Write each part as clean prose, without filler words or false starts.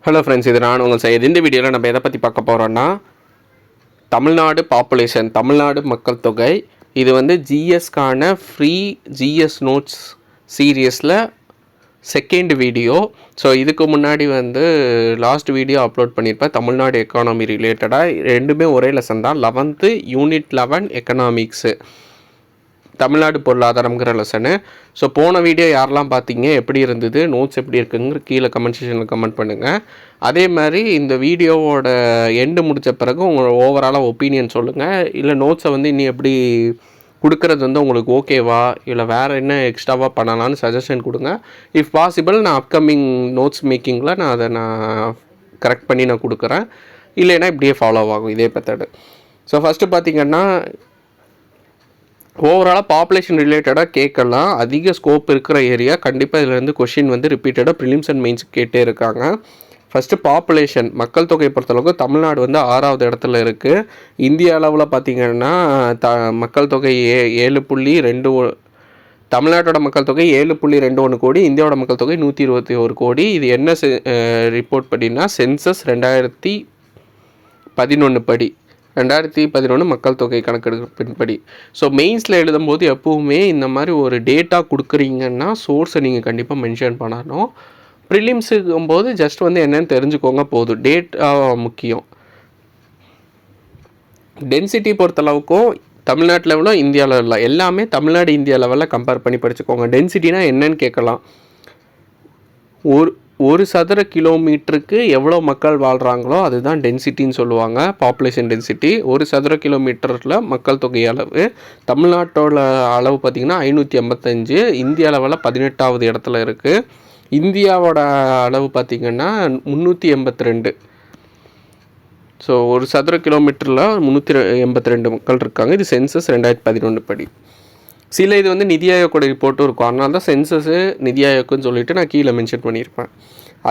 Hello friends, இது நான் உங்கள் செய்யுது. இந்த வீடியோவில் நம்ம எதை பற்றி பார்க்க போகிறோன்னா, தமிழ்நாடு பாப்புலேஷன், தமிழ்நாடு மக்கள் தொகை. இது வந்து ஜிஎஸ்க்கான ஃப்ரீ ஜிஎஸ் நோட்ஸ் சீரியஸில் செகண்ட் வீடியோ. ஸோ இதுக்கு முன்னாடி வந்து லாஸ்ட் வீடியோ அப்லோட் பண்ணியிருப்பேன் தமிழ்நாடு எக்கானமி ரிலேட்டடாக. ரெண்டுமே ஒரே லெசன் தான். 11th யூனிட் 11 எக்கனாமிக்ஸு, தமிழ்நாடு பொருளாதாரம்ங்கிற லெசனு. ஸோ போன வீடியோ யாரெல்லாம் பார்த்தீங்க, எப்படி இருந்தது, நோட்ஸ் எப்படி இருக்குங்கிற கீழே கமெண்ட் செக்ஷனில் கமெண்ட் பண்ணுங்கள். அதே மாதிரி இந்த வீடியோவோட எண்டு முடித்த பிறகு உங்களோட ஓவராலாக ஒப்பீனியன் சொல்லுங்கள். இல்லை நோட்ஸை வந்து இன்னும் எப்படி கொடுக்குறது வந்து உங்களுக்கு ஓகேவா, இல்லை வேறு என்ன எக்ஸ்ட்ராவாக பண்ணலான்னு சஜஷன் கொடுங்க. இஃப் பாசிபிள் நான் அப்கமிங் நோட்ஸ் மேக்கிங்கில் நான் கரெக்ட் பண்ணி நான் கொடுக்குறேன். இல்லைன்னா இப்படியே ஃபாலோ ஆகும் இதே மெத்தடு. ஸோ ஃபஸ்ட்டு பார்த்திங்கன்னா, ஓவராலாக பாப்புலேஷன் ரிலேட்டடாக கேட்கலாம். அதிக ஸ்கோப் இருக்கிற ஏரியா. கண்டிப்பாக இதிலேருந்து கொஷின் வந்து ரிப்பீட்டடாக ப்ரிலிம்ஸ் அண்ட் மெயின்ஸ் கேட்டே இருக்காங்க. ஃபஸ்ட்டு பாப்புலேஷன், மக்கள் தொகை பொறுத்தளவுக்கு தமிழ்நாடு வந்து 6வது இடத்துல இருக்குது. இந்திய அளவில் பார்த்திங்கன்னா மக்கள் தொகை 7.2, தமிழ்நாட்டோட மக்கள் தொகை 7.21 கோடி, இந்தியாவோட மக்கள் தொகை 121 கோடி. இது என்ன ரிப்போர்ட் படினா சென்சஸ் 2011 படி, 2011 மக்கள் தொகை கணக்கெடுப்பின்படி. ஸோ மெயின்ஸில் எழுதும்போது எப்போவுமே இந்த மாதிரி ஒரு டேட்டா கொடுக்குறீங்கன்னா சோர்ஸை நீங்கள் கண்டிப்பாக மென்ஷன் பண்ணணும். ப்ரிலிம்ஸுக்கும் போது ஜஸ்ட் வந்து என்னென்னு தெரிஞ்சுக்கோங்க போதும். டேட்டா முக்கியம். டென்சிட்டி பொறுத்தளவுக்கும் தமிழ்நாட்டு லெவலும் இந்தியா லெவலில் எல்லாமே தமிழ்நாடு இந்தியா லெவலில் கம்பேர் பண்ணி படிச்சுக்கோங்க. டென்சிட்டினா என்னன்னு கேட்கலாம். ஒரு சதுர கிலோமீட்டருக்கு எவ்வளோ மக்கள் வாழ்கிறாங்களோ அதுதான் டென்சிட்டின்னு சொல்லுவாங்க, பாப்புலேஷன் டென்சிட்டி. ஒரு சதுர கிலோமீட்டரில் மக்கள் தொகை அளவு. தமிழ்நாட்டோட அளவு பார்த்திங்கன்னா 585, இந்திய அளவில் 18வது இடத்துல இருக்குது. இந்தியாவோட அளவு பார்த்திங்கன்னா 382. ஸோ ஒரு சதுர கிலோமீட்டரில் 382 மக்கள் இருக்காங்க. இது சென்சஸ் 2011 படி. சில இது வந்து நிதி ஆயோக்கோட ரிப்போர்ட்டும் இருக்கும். அதனால தான் சென்சஸ்ஸு நிதி ஆயோக்குன்னு சொல்லிட்டு நான் கீழே மென்ஷன் பண்ணியிருப்பேன்.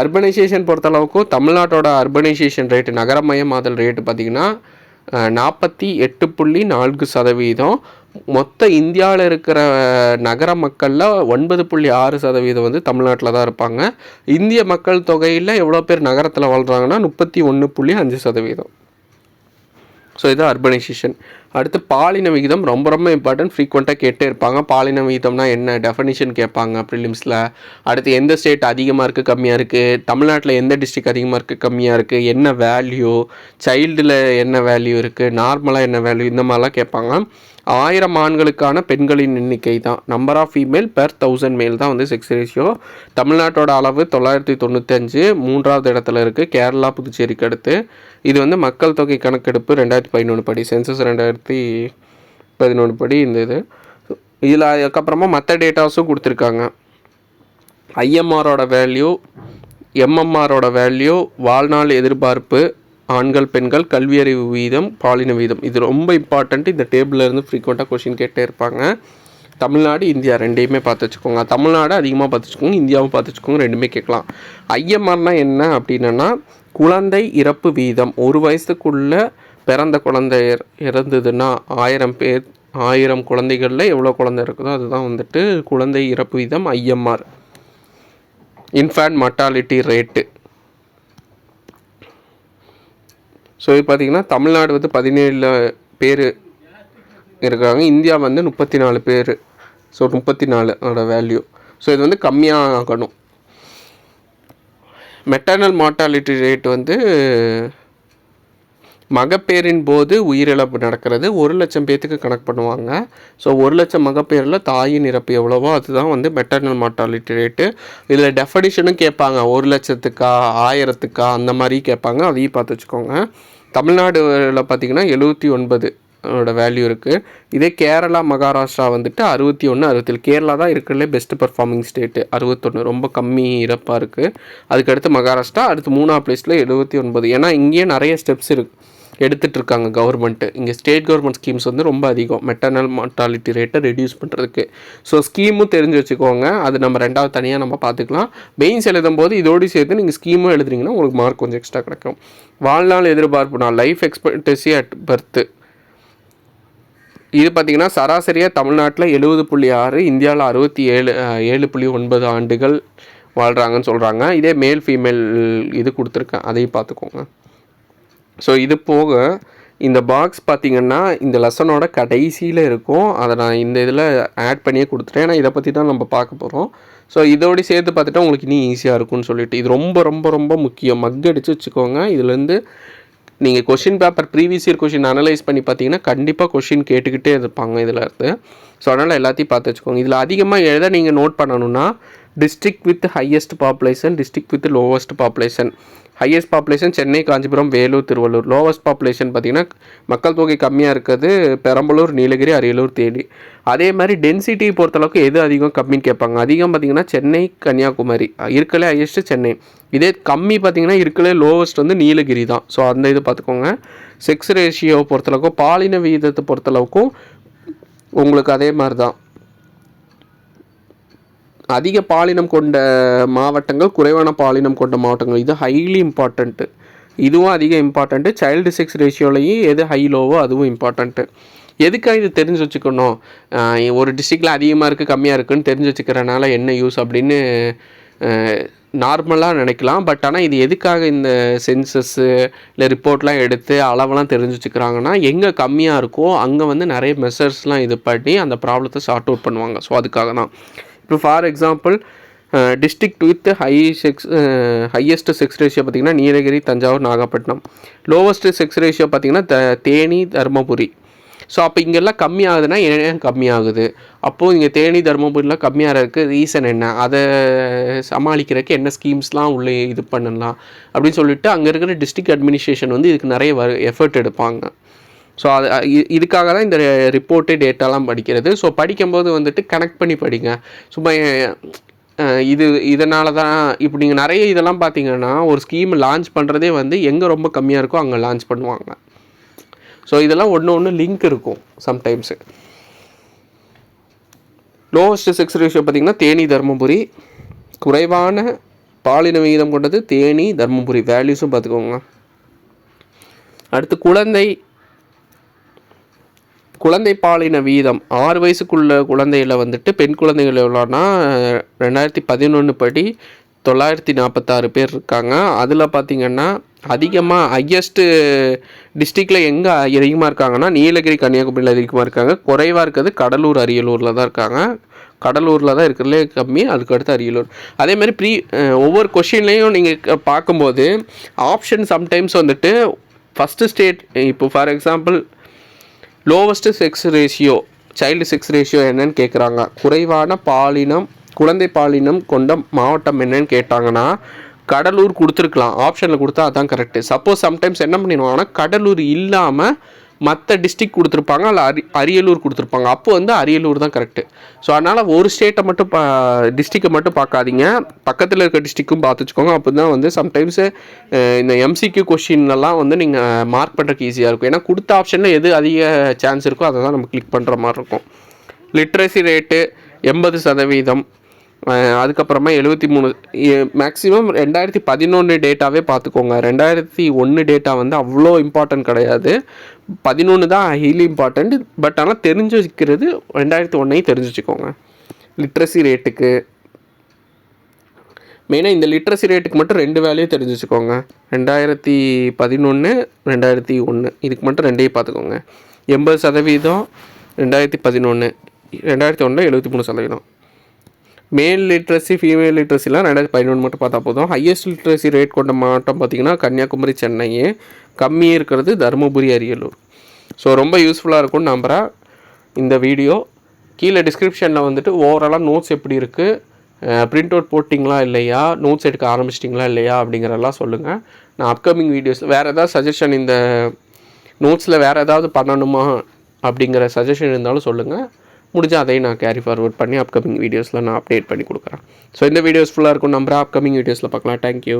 அர்பனைசேஷன் பொறுத்தளவுக்கும் தமிழ்நாட்டோட அர்பனைசேஷன் ரேட்டு, நகரமயமாதல் ரேட்டு பார்த்திங்கன்னா 48.4%. மொத்த இந்தியாவில் இருக்கிற நகர மக்களில் 9.6% வந்து தமிழ்நாட்டில் தான் இருப்பாங்க. இந்திய மக்கள் தொகையில் எவ்வளோ பேர் நகரத்தில் வாழ்கிறாங்கன்னா 31.5%. ஸோ இது அர்பனைசேஷன். அடுத்து பாலின விகிதம் ரொம்ப ரொம்ப இம்பார்ட்டன்ட். ஃப்ரீக்வெண்ட்டாக கேட்டே இருப்பாங்க. பாலின விகிதம்னா என்ன, டெஃபனிஷன் கேட்பாங்க ப்ரிலிம்ஸில். அடுத்து எந்த ஸ்டேட் அதிகமாக இருக்குது கம்மியாக இருக்குது, தமிழ்நாட்டில் எந்த டிஸ்ட்ரிக்ட் அதிகமாக இருக்குது கம்மியாக இருக்குது, என்ன வேல்யூ, சைல்டில் என்ன வேல்யூ இருக்குது, நார்மலாக என்ன வேல்யூ, இந்த மாதிரிலாம் கேட்பாங்க. 1000 ஆண்களுக்கான பெண்களின் எண்ணிக்கை தான், நம்பர் ஆஃப் ஃபீமேல் பெர் 1000 மேல் தான் வந்து செக்ஸ் ரேஷியோ. தமிழ்நாட்டோட அளவு 995, 3வது இடத்துல இருக்குது, கேரளா புதுச்சேரிக்கு அடுத்து. இது வந்து மக்கள் தொகை கணக்கெடுப்பு 2011 படி, சென்சஸ் 2011 படி இந்த இது. இதில் அதுக்கப்புறமா மற்ற டேட்டாஸும் கொடுத்துருக்காங்க. ஐஎம்ஆரோட வேல்யூ, எம்எம்ஆரோட வேல்யூ, வாழ்நாள் எதிர்பார்ப்பு, ஆண்கள் பெண்கள், கல்வியறிவு வீதம், பாலின வீதம். இது ரொம்ப இம்பார்ட்டண்ட். இந்த டேபிளில் இருந்து ஃப்ரீக்வெண்ட்டாக கொஷின் கேட்டே இருப்பாங்க. தமிழ்நாடு இந்தியா ரெண்டையுமே பார்த்து வச்சுக்கோங்க. தமிழ்நாடு அதிகமாக பார்த்து வச்சுக்கோங்க, இந்தியாவும் பார்த்து வச்சுக்கோங்க, ரெண்டுமே கேட்கலாம். ஐஎம்ஆர்னால் என்ன அப்படின்னா குழந்தை இறப்பு வீதம். ஒரு வயசுக்குள்ளே பிறந்த குழந்தை இறந்ததுன்னா 1000 குழந்தைகளில் எவ்வளோ குழந்தை இருக்குதோ அதுதான் வந்துட்டு குழந்தை இறப்பு வீதம், IMR. Infant mortality rate. So இது பார்த்திங்கன்னா தமிழ்நாடு வந்து 17 பேர் இருக்காங்க, இந்தியா வந்து 34 பேர். So 34 value. ஸோ இது வந்து கம்மியாகணும். மெட்டர்னல் மார்ட்டாலிட்டி ரேட் வந்து மகப்பேரின் போது உயிரிழப்பு நடக்கிறது 1,00,000 பேர்த்துக்கு கணக்கு பண்ணுவாங்க. ஸோ 1,00,000 மகப்பேரில் தாயின் இறப்பு எவ்வளவோ அதுதான் வந்து மெட்டர்னல் மார்ட்டாலிட்டி ரேட்டு. இதில் டெஃபனிஷனும் கேட்பாங்க, 1,00,000க்கா 1000க்கா அந்த மாதிரி கேட்பாங்க, அதையும் பார்த்து வச்சுக்கோங்க. தமிழ்நாடுல பார்த்திங்கன்னா 79 வேல்யூ இருக்குது. இதே கேரளா மகாராஷ்டிரா வந்துட்டு 61, 67. கேரளா தான் இருக்கிறதுலே பெஸ்ட் பர்ஃபார்மிங் ஸ்டேட்டு, 61, ரொம்ப கம்மி இறப்பாக இருக்குது. அதுக்கடுத்து மகாராஷ்டிரா, அடுத்து 3ஆம் பிளேஸில் 79. ஏன்னா இங்கேயே நிறைய ஸ்டெப்ஸ் எடுத்துகிட்டு இருக்காங்க கவர்மெண்ட்டு. இங்கே ஸ்டேட் கவர்மெண்ட் ஸ்கீம்ஸ் வந்து ரொம்ப அதிகம் மெட்டர்னல் மார்ட்டாலிட்டி ரேட்டை ரெடியூஸ் பண்ணுறதுக்கு. ஸோ ஸ்கீமும் தெரிஞ்சு வச்சுக்கோங்க. அது நம்ம ரெண்டாவது தனியாக நம்ம பார்த்துக்கலாம். மெயின்ஸ் எழுதும் போது இதோடு சேர்த்து நீங்கள் ஸ்கீமும் எழுதுறீங்கன்னா உங்களுக்கு மார்க் கொஞ்சம் எக்ஸ்ட்ரா கிடைக்கும். வாழ்நாள் எதிர்பார்ப்பு நாள், லைஃப் எக்ஸ்பெக்டன்சி அட் பர்த்து. இது பார்த்திங்கன்னா சராசரியாக தமிழ்நாட்டில் 70.6, இந்தியாவில் 7.9 ஆண்டுகள் வாழ்கிறாங்கன்னு சொல்கிறாங்க. இதே மேல் ஃபீமேல் இது கொடுத்துருக்கேன், அதையும் பார்த்துக்கோங்க. ஸோ இது போக இந்த பாக்ஸ் பார்த்திங்கன்னா இந்த லெசனோட கடைசியில் இருக்கும். அதை நான் இந்த இதில் ஆட் பண்ணியே கொடுத்துட்டேன். ஏன்னா இதை பற்றி தான் நம்ம பார்க்க போகிறோம். ஸோ இதோடு சேர்த்து பார்த்துட்டா உங்களுக்கு இன்னும் ஈஸியாக இருக்கும்னு சொல்லிட்டு இது ரொம்ப ரொம்ப ரொம்ப முக்கியம். மக்கடிச்சு வச்சுக்கோங்க. இதுலேருந்து நீங்கள் question paper previous year question analyse பண்ணி பார்த்தீங்கன்னா கண்டிப்பாக கொஷின் கேட்டுக்கிட்டே இருப்பாங்க இதில் இருந்து. ஸோ அதனால் எல்லாத்தையும் பார்த்து வச்சுக்கோங்க. இதில் அதிகமாக எழுத நீங்கள் நோட் பண்ணணும்னா district with highest population, district with lowest population. Highest population Chennai, Kanchipuram, Vellore, Tiruvallur. Lowest population பார்த்திங்கன்னா மக்கள் தொகை கம்மியாக இருக்கிறது பெரம்பலூர், நீலகிரி, அரியலூர், தேனி. அதே மாதிரி டென்சிட்டி பொறுத்தளவுக்கு எது அதிகம் கம்மின்னு கேட்பாங்க. அதிகம் பார்த்திங்கன்னா சென்னை, கன்னியாகுமரி. இருக்கலே ஹையஸ்ட்டு சென்னை. இதே கம்மி பார்த்திங்கன்னா இருக்கலே லோவஸ்ட் வந்து நீலகிரி தான். ஸோ அந்த இது பார்த்துக்கோங்க. செக்ஸ் ரேஷியோ பொறுத்தளவுக்கும் பாலின விகிதத்தை பொறுத்தளவுக்கும் உங்களுக்கு அதே மாதிரி தான். அதிக பாலினம் கொண்ட மாவட்டங்கள், குறைவான பாலினம் கொண்ட மாவட்டங்கள். இது ஹைலி இம்பார்ட்டண்ட்டு. இதுவும் அதிக இம்பார்ட்டண்ட்டு. சைல்டு செக்ஸ் ரேஷியோலையும் எது ஹை லோவோ அதுவும் இம்பார்ட்டண்ட்டு. எதுக்காக இது தெரிஞ்சு வச்சுக்கணும்? ஒரு டிஸ்ட்ரிக்டில் அதிகமாக இருக்குது கம்மியாக இருக்குதுன்னு தெரிஞ்சு வச்சுக்கிறனால என்ன யூஸ் அப்படின்னு நார்மலாக நினைக்கலாம். பட் ஆனால் இது எதுக்காக இந்த சென்சஸ்ஸு இல்லை ரிப்போர்ட்லாம் எடுத்து அளவெல்லாம் தெரிஞ்சு வச்சுக்கிறாங்கன்னா எங்கே கம்மியாக இருக்கோ அங்கே வந்து நிறைய மெஷர்ஸ்லாம் இது பண்ணி அந்த ப்ராப்ளத்தை சார்ட் அவுட் பண்ணுவாங்க. ஸோ அதுக்காக தான். இப்போ for example district with highest sex ratio பார்த்திங்கன்னா Nilgiris, Thanjavur, Nagapattinam. Lowest sex ratio பார்த்திங்கன்னா தேனி, தருமபுரி. ஸோ அப்போ இங்கெல்லாம் கம்மியாகுதுன்னா ஏன் கம்மியாகுது? அப்போது இங்கே தேனி, தருமபுரிலாம் கம்மியாக இருக்குது, ரீசன் என்ன? அதை சமாளிக்கிறதுக்கு என்ன ஸ்கீம்ஸ்லாம் உள்ளே இது பண்ணலாம் அப்படின்னு சொல்லிட்டு அங்கே இருக்கிற டிஸ்ட்ரிக்ட் அட்மினிஸ்ட்ரேஷன் வந்து இதுக்கு நிறைய எஃபர்ட் எடுப்பாங்க. ஸோ அது இதுக்காக தான் இந்த ரிப்போர்ட்டு டேட்டாலாம் படிக்கிறது. ஸோ படிக்கும்போது வந்துட்டு கனெக்ட் பண்ணி படிங்க. சும்மா இதனால தான் இப்போ நீங்கள் நிறைய இதெல்லாம் பார்த்தீங்கன்னா ஒரு ஸ்கீம் லான்ச் பண்ணுறதே வந்து எங்கே ரொம்ப கம்மியாக இருக்கோ அங்கே லான்ச் பண்ணுவாங்க. ஸோ இதெல்லாம் ஒன்று லிங்க் இருக்கும் சம்டைம்ஸு. லோவஸ்ட் செக்ஸ் ரேஷியோ பார்த்திங்கன்னா தேனி, தருமபுரி. குறைவான பாலின விகிதம் கொண்டது தேனி, தருமபுரி. வேல்யூஸும் பார்த்துக்கோங்க. அடுத்து குழந்தை பாலின வீதம் 6 வயசுக்குள்ள குழந்தையில் வந்துட்டு பெண் குழந்தைகள் எவ்வளோனா 2011 படி 946 பேர் இருக்காங்க. அதில் பார்த்திங்கன்னா அதிகமாக ஹையஸ்ட்டு டிஸ்ட்ரிக்டில் எங்கே அதிகமாக இருக்காங்கன்னா நீலகிரி, கன்னியாகுமரியில் அதிகமாக இருக்காங்க. குறைவாக இருக்கிறது கடலூர், அரியலூரில் தான் இருக்காங்க. கடலூரில் தான் இருக்கிறதுலே கம்மி, அதுக்கடுத்து அரியலூர். அதேமாதிரி ஒவ்வொரு கொஷின்லேயும் நீங்கள் பார்க்கும்போது ஆப்ஷன் சம்டைம்ஸ் வந்துட்டு ஃபஸ்ட்டு ஸ்டேட், இப்போ for example lowest sex ratio, child sex ratio என்னன்னு கேட்குறாங்க. குறைவான குழந்தை பாலினம் கொண்ட மாவட்டம் என்னன்னு கேட்டாங்கன்னா கடலூர் கொடுத்துருக்கலாம், ஆப்ஷனில் கொடுத்தா அதான் கரெக்டு. சப்போஸ் சம்டைம்ஸ் என்ன பண்ணிடுவாங்கன்னா கடலூர் இல்லாமல் மற்ற டிஸ்ட்ரிக் கொடுத்துருப்பாங்க, அல்ல அரியலூர் கொடுத்துருப்பாங்க. அப்போ வந்து அரியலூர் தான் கரெக்டு. ஸோ அதனால் ஒரு ஸ்டேட்டை மட்டும் டிஸ்ட்ரிக்டை மட்டும் பார்க்காதீங்க, பக்கத்தில் இருக்க டிஸ்ட்ரிக்கும் பார்த்து வச்சுக்கோங்க. அப்போ தான் வந்து சம்டைம்ஸு இந்த எம்சிக்யூ கொஷின்லாம் வந்து நீங்கள் மார்க் பண்ணுறதுக்கு ஈஸியாக இருக்கும். ஏன்னா கொடுத்த ஆப்ஷனில் எது அதிக சான்ஸ் இருக்கோ அதை தான் நம்ம கிளிக் பண்ணுற மாதிரி இருக்கும். Literacy rate 80%. அதுக்கப்புறமா 73. மேக்ஸிமம் 2011 டேட்டாவே பார்த்துக்கோங்க. 2001 டேட்டா வந்து அவ்வளோ இம்பார்ட்டன்ட் கிடையாது, 11 தான் ஹைலி இம்பார்ட்டண்ட். பட் ஆனால் தெரிஞ்சு வச்சுக்கிறது 2001 தெரிஞ்சு வச்சுக்கோங்க. லிட்ரஸி ரேட்டுக்கு மெயினாக இந்த லிட்ரஸி ரேட்டுக்கு மட்டும் 2 வேலையும் தெரிஞ்சு வச்சுக்கோங்க. 2011, 2001 இதுக்கு மட்டும் 2ஐயும் பார்த்துக்கோங்க. 80%, 2011, 2001 73%. மேல் லிட்ரஸி, ஃபீமேல் லிட்ரஸிலாம் 2011 மட்டும் பார்த்தா போதும். ஹையஸ்ட் லிட்ரஸி ரேட் கொண்ட மாவட்டம் பார்த்திங்கன்னா கன்னியாகுமரி, சென்னை. கம்மி இருக்கிறது தருமபுரி, அரியலூர். ஸோ ரொம்ப யூஸ்ஃபுல்லாக இருக்கும்னு நம்புகிறேன் இந்த வீடியோ. கீழே டிஸ்கிரிப்ஷனில் வந்துட்டு ஓவராலாக நோட்ஸ் எப்படி இருக்குது, பிரிண்ட் அவுட் போட்டிங்களா இல்லையா, நோட்ஸ் எடுக்க ஆரம்பிச்சிட்டிங்களா இல்லையா அப்படிங்கிறதெல்லாம் சொல்லுங்கள். நான் அப்கமிங் வீடியோஸில் வேறு ஏதாவது சஜஷன், இந்த நோட்ஸில் வேறு ஏதாவது பண்ணணுமா அப்படிங்கிற சஜஷன் இருந்தாலும் சொல்லுங்கள். முடிஞ்சால் அதையும் நான் கேரி ஃபார்வர்ட் பண்ணி அப்கமிங் வீடியோஸில் நான் அப்டேட் பண்ணி கொடுக்குறேன். ஸோ இந்த வீடியோஸ் ஃபுல்லாக இருக்கும் நம்புகிறேன். அப்கமிங் வீடியோஸில் பார்க்கலாம். தேங்க்யூ.